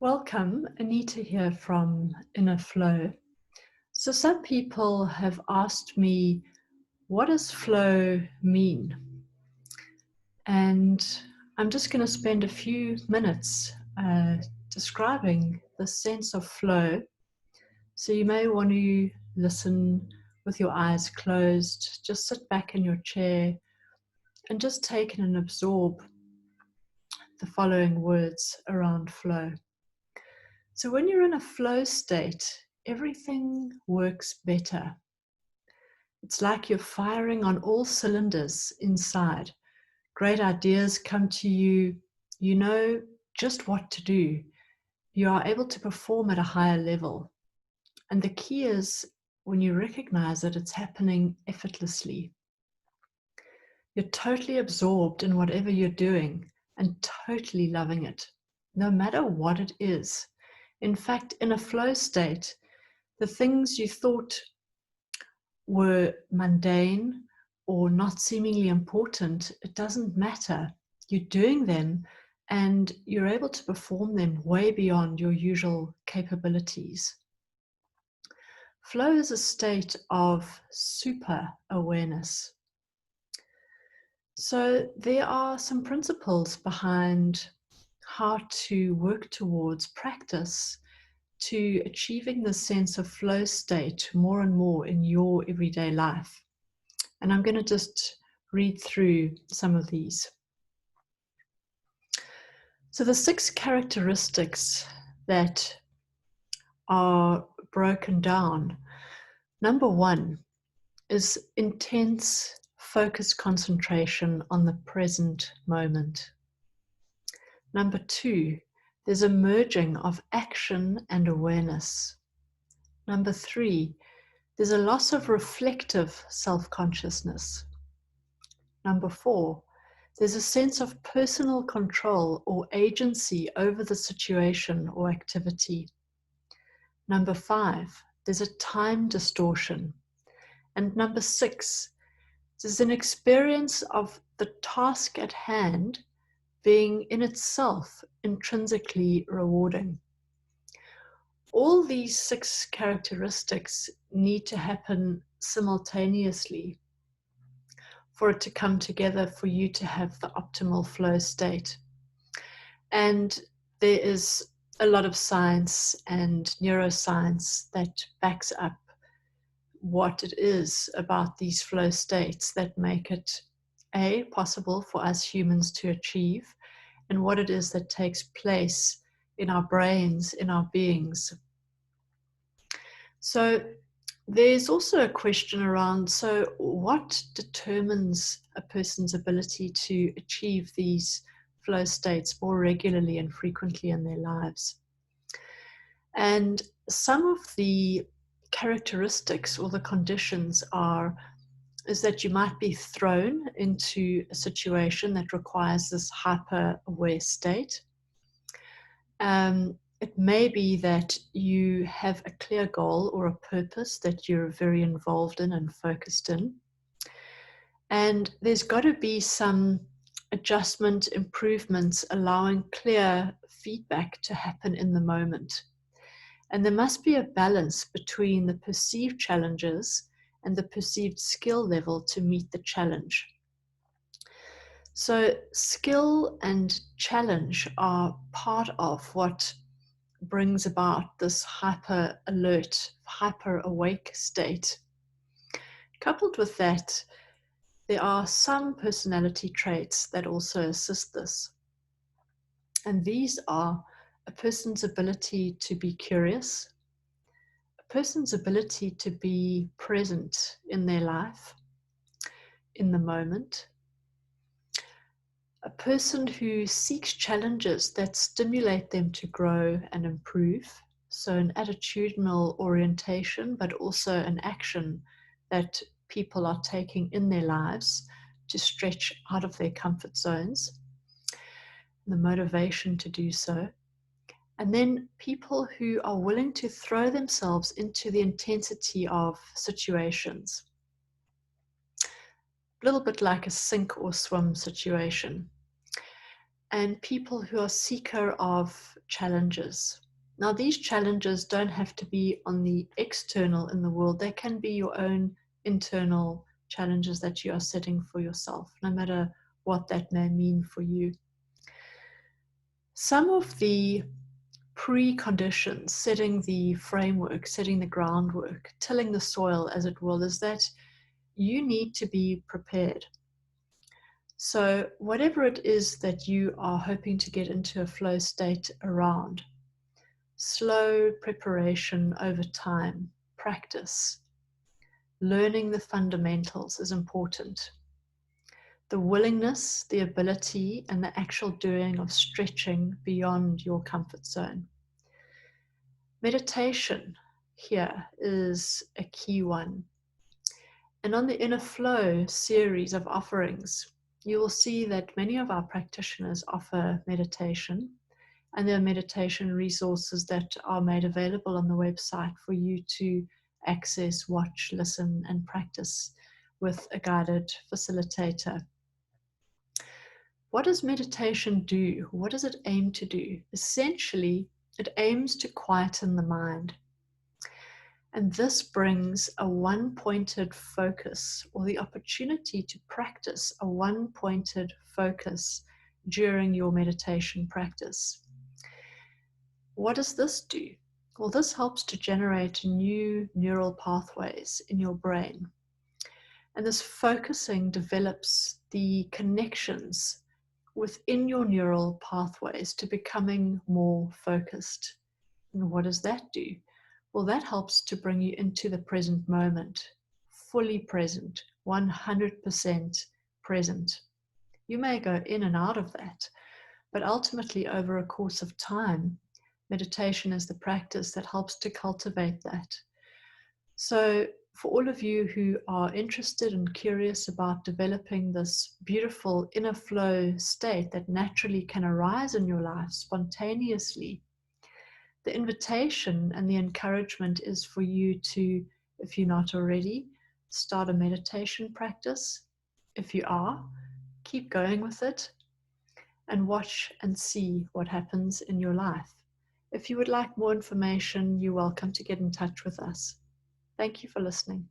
Welcome, Anita here from innerFLOW. So some people have asked me, what does flow mean? And I'm just going to spend a few minutes describing the sense of flow. So you may want to listen with your eyes closed, just sit back in your chair and just take in and absorb the following words around flow. So when you're in a flow state, everything works better. It's like you're firing on all cylinders inside. Great ideas come to you. You know just what to do. You are able to perform at a higher level. And the key is when you recognize that it's happening effortlessly. You're totally absorbed in whatever you're doing and totally loving it, no matter what it is. In fact, in a flow state, the things you thought were mundane or not seemingly important, it doesn't matter. You're doing them and you're able to perform them way beyond your usual capabilities. Flow is a state of super awareness. So there are some principles behind how to work towards practice to achieving the sense of flow state more and more in your everyday life. And I'm going to just read through some of these. So the 6 characteristics that are broken down. Number 1 is intense focused concentration on the present moment. Number 2, there's a merging of action and awareness. Number 3, there's a loss of reflective self-consciousness. Number 4, there's a sense of personal control or agency over the situation or activity. Number 5, there's a time distortion. And number 6, there's an experience of the task at hand being in itself intrinsically rewarding. All these 6 characteristics need to happen simultaneously for it to come together for you to have the optimal flow state. And there is a lot of science and neuroscience that backs up what it is about these flow states that make it possible for us humans to achieve, and what it is that takes place in our brains, in our beings. So there's also a question around, so what determines a person's ability to achieve these flow states more regularly and frequently in their lives? And some of the characteristics or the conditions is that you might be thrown into a situation that requires this hyper-aware state. It may be that you have a clear goal or a purpose that you're very involved in and focused in. And there's got to be some adjustment, improvements, allowing clear feedback to happen in the moment. And there must be a balance between the perceived challenges and the perceived skill level to meet the challenge. So skill and challenge are part of what brings about this hyper alert, hyper awake state. Coupled with that, there are some personality traits that also assist this. And these are a person's ability to be curious, a person's ability to be present in their life, in the moment, a person who seeks challenges that stimulate them to grow and improve. So an attitudinal orientation, but also an action that people are taking in their lives to stretch out of their comfort zones, the motivation to do so. And then people who are willing to throw themselves into the intensity of situations. A little bit like a sink or swim situation. and people who are seeker of challenges. Now, these challenges don't have to be on the external in the world. They can be your own internal challenges that you are setting for yourself, no matter what that may mean for you. Some of the preconditions, setting the framework, setting the groundwork, tilling the soil, as it will, is that you need to be prepared. So whatever it is that you are hoping to get into a flow state around, slow preparation over time, practice, learning the fundamentals is important. The willingness, the ability, and the actual doing of stretching beyond your comfort zone. Meditation here is a key one. And on the innerFLOW series of offerings, you will see that many of our practitioners offer meditation, and there are meditation resources that are made available on the website for you to access, watch, listen, and practice with a guided facilitator. What does meditation do? What does it aim to do? Essentially, it aims to quieten the mind. And this brings a one-pointed focus, or the opportunity to practice a one-pointed focus during your meditation practice. What does this do? Well, this helps to generate new neural pathways in your brain. And this focusing develops the connections within your neural pathways to becoming more focused. And what does that do? Well, that helps to bring you into the present moment, fully present, 100% present. You may go in and out of that, but ultimately over a course of time, meditation is the practice that helps to cultivate that. So for all of you who are interested and curious about developing this beautiful inner flow state that naturally can arise in your life spontaneously, the invitation and the encouragement is for you to, if you're not already, start a meditation practice. If you are, keep going with it and watch and see what happens in your life. If you would like more information, you're welcome to get in touch with us. Thank you for listening.